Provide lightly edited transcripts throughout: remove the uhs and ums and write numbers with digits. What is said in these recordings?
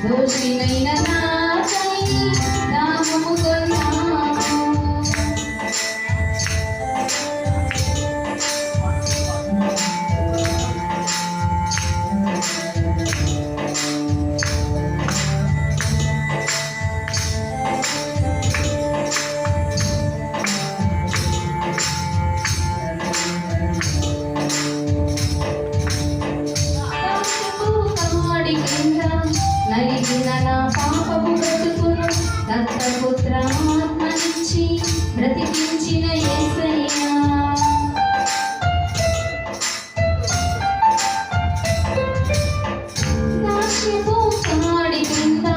దోషినైన నాకై నామము కొన్నావు. నలిగిన నా పాపపు బ్రతుకును దత్తపుత్ర ఆత్మనిచ్చి బ్రతికించిన యేసయ్యా. దాస్యపు కాడి క్రింద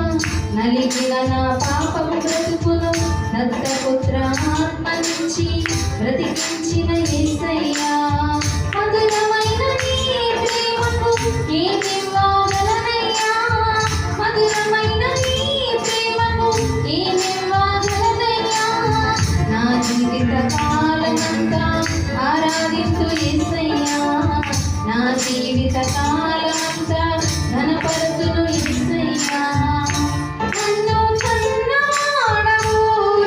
నలిగిన నా పాపపు బ్రతుకును దత్తపుత్ర ఆత్మనిచ్చి బ్రతికించిన యేసయ్యా. మధురమైన నీ ప్రేమకు ఏమివ్వగలనయ్యా, మధురమైన నీ ప్రేమకు ఏమివ్వగలనయ్యా. నా జీవిత కాలమంతా ఆరాధించు యేసయ్యా, నా జీవిత కాలమంతా ఘనపరచును యేసయ్యా. నన్ను కన్నవాడవు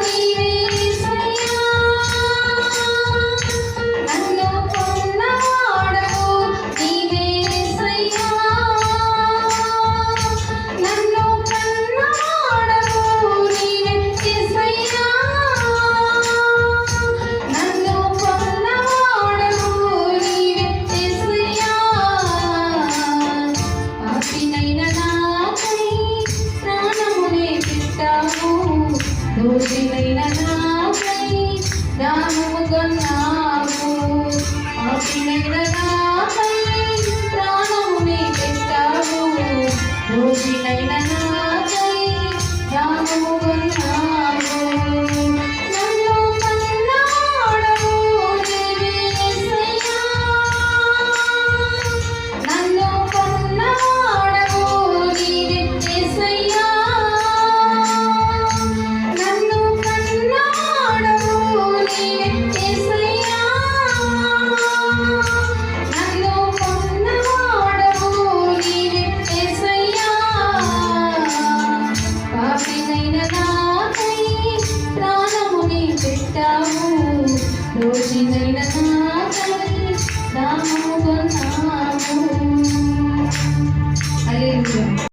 నీవే యేసయ్యా, నన్ను కొన్నవాడవు నీవే యేసయ్యా, నన్ను కన్నవాడవు నీవే యేసయ్యా, నన్ను కొన్నవాడవు నీవే యేసయ్యా. పాపినైన నాకై ప్రాణమునే పెట్టావు, దోషినైన